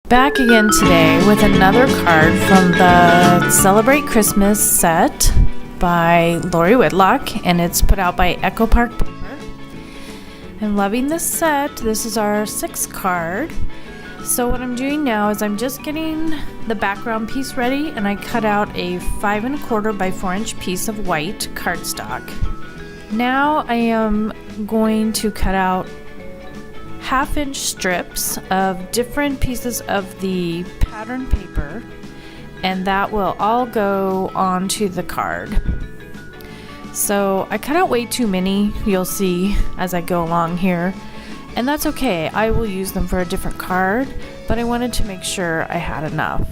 Back again today with another card from the Celebrate Christmas set by Lori Whitlock, and it's put out by Echo Park Paper. I'm loving this set. This is our 6th card. So what I'm doing now is I'm just getting the background piece ready, and I cut out a 5 1/4 by 4 inch piece of white cardstock. Now I am going to cut out 1/2 inch strips of different pieces of the pattern paper, and that will all go onto the card. So I cut out way too many, you'll see as I go along here, and that's okay. I will use them for a different card, but I wanted to make sure I had enough.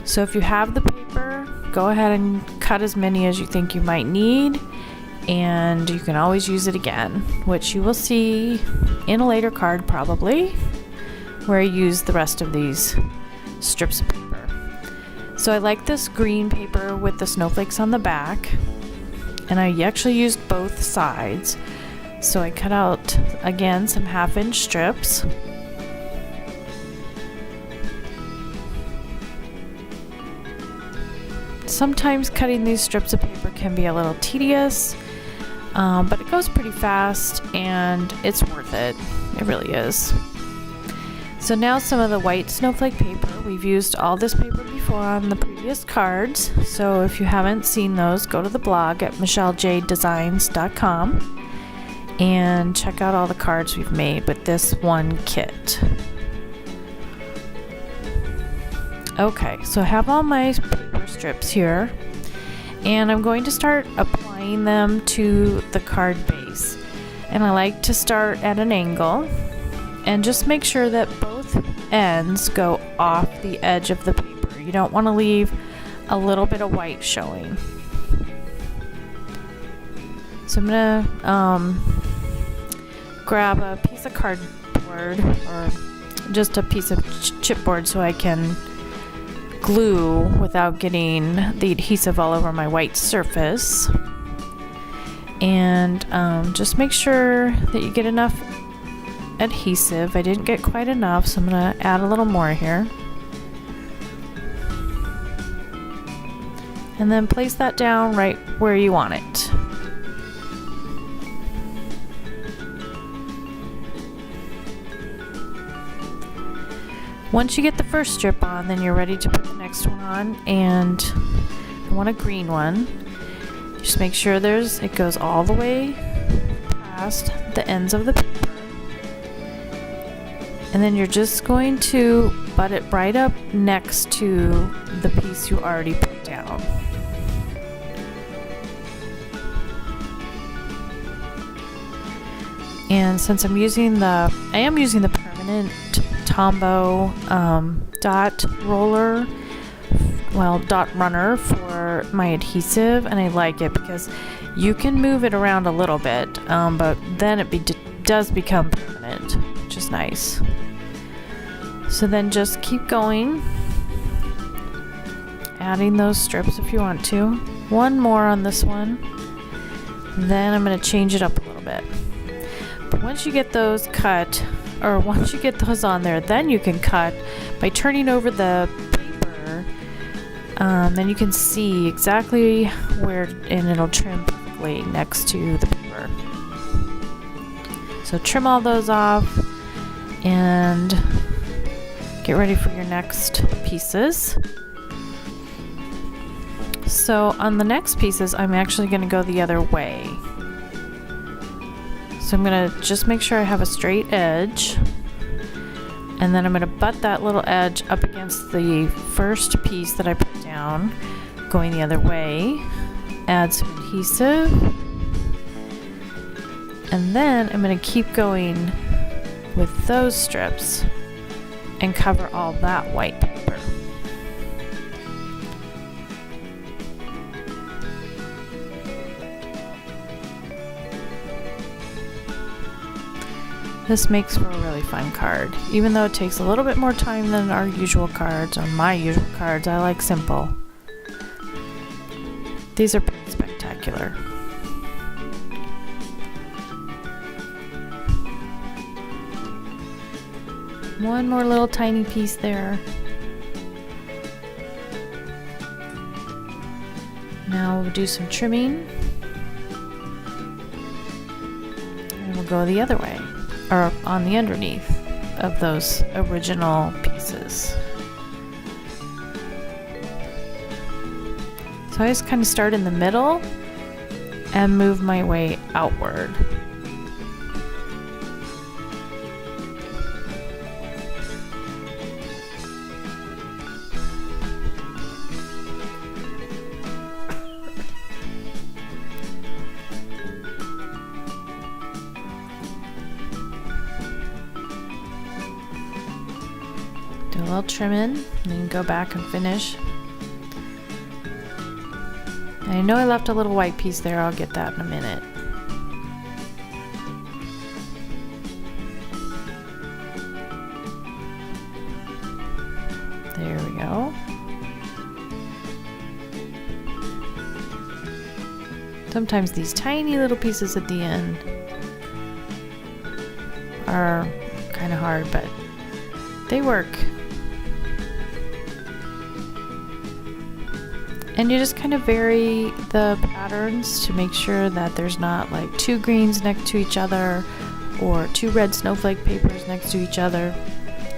So if you have the paper, go ahead and cut as many as you think you might need, and you can always use it again, which you will see in a later card probably, where I use the rest of these strips of paper. So I like this green paper with the snowflakes on the back, and I actually used both sides. So I cut out again some 1/2 inch strips. Sometimes cutting these strips of paper can be a little tedious, but it goes pretty fast and it's worth it. It really is. So now some of the white snowflake paper. We've used all this paper before on the previous cards, so if you haven't seen those, go to the blog at michellejadedesigns.com and check out all the cards we've made with this one kit. Okay, so I have all my paper strips here, and I'm going to start applying them to the card base. And I like to start at an angle and just make sure that both ends go off the edge of the paper. You don't want to leave a little bit of white showing. So I'm gonna grab a piece of cardboard or just a piece of chipboard so I can glue without getting the adhesive all over my white surface, and just make sure that you get enough adhesive. I didn't get quite enough, so I'm gonna add a little more here, and then place that down right where you want it. Once you get the first strip on, then you're ready to put the next one on, and I want a green one. Just make sure it goes all the way past the ends of the paper. And then you're just going to butt it right up next to the piece you already put down. And since I am using the permanent Tombow dot runner for my adhesive, and I like it because you can move it around a little bit, but then it does become permanent, which is nice. So then just keep going, adding those strips if you want to. One more on this one, then I'm going to change it up a little bit. But once you get those cut, or once you get those on there, then you can cut by turning over the paper. Then you can see exactly where, and it'll trim perfectly next to the paper. So trim all those off and get ready for your next pieces. So on the next pieces, I'm actually going to go the other way. So I'm going to just make sure I have a straight edge, and then I'm going to butt that little edge up against the first piece that I put down, going the other way, add some adhesive, and then I'm going to keep going with those strips and cover all that white paper. This makes for a really fun card. Even though it takes a little bit more time than our usual cards, or my usual cards, I like simple. These are pretty spectacular. One more little tiny piece there. Now we'll do some trimming. And we'll go the other way, or on the underneath of those original pieces. So I just kind of start in the middle and move my way outward. Do a little trimming, and then go back and finish. I know I left a little white piece there. I'll get that in a minute. There we go. Sometimes these tiny little pieces at the end are kind of hard, but they work. And you just kind of vary the patterns to make sure that there's not like two greens next to each other or two red snowflake papers next to each other.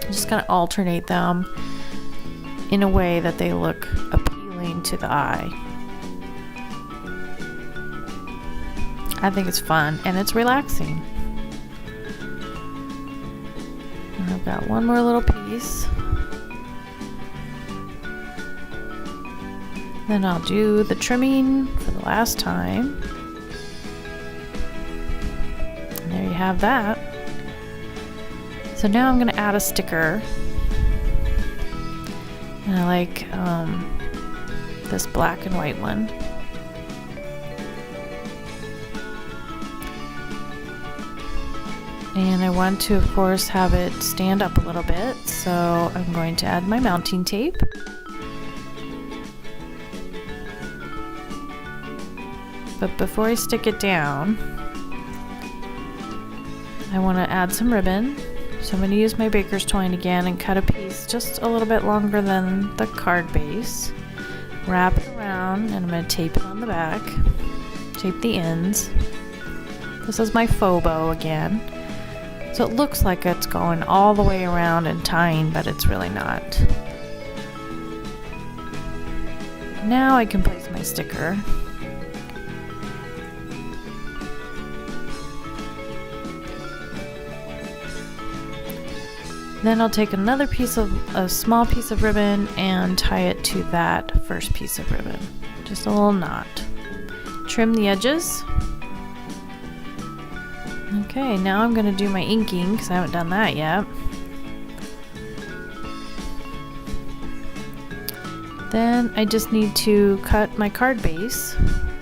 Just kind of alternate them in a way that they look appealing to the eye. I think it's fun and it's relaxing. And I've got one more little piece. Then I'll do the trimming for the last time. And there you have that. So now I'm going to add a sticker. And I like this black and white one. And I want to, of course, have it stand up a little bit. So I'm going to add my mounting tape. But before I stick it down, I want to add some ribbon. So I'm going to use my baker's twine again and cut a piece just a little bit longer than the card base. Wrap it around, and I'm going to tape it on the back. Tape the ends. This is my faux bow again. So it looks like it's going all the way around and tying, but it's really not. Now I can place my sticker. Then I'll take another a small piece of ribbon and tie it to that first piece of ribbon. Just a little knot. Trim the edges. Okay, now I'm going to do my inking because I haven't done that yet. Then I just need to cut my card base.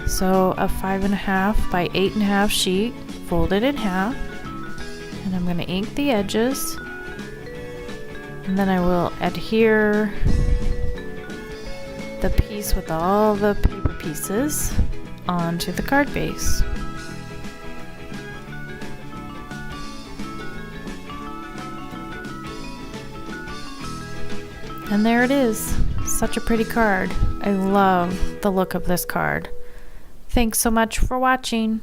So a 5.5 by 8.5 sheet, fold it in half, and I'm going to ink the edges. And then I will adhere the piece with all the paper pieces onto the card base. And there it is. Such a pretty card. I love the look of this card. Thanks so much for watching.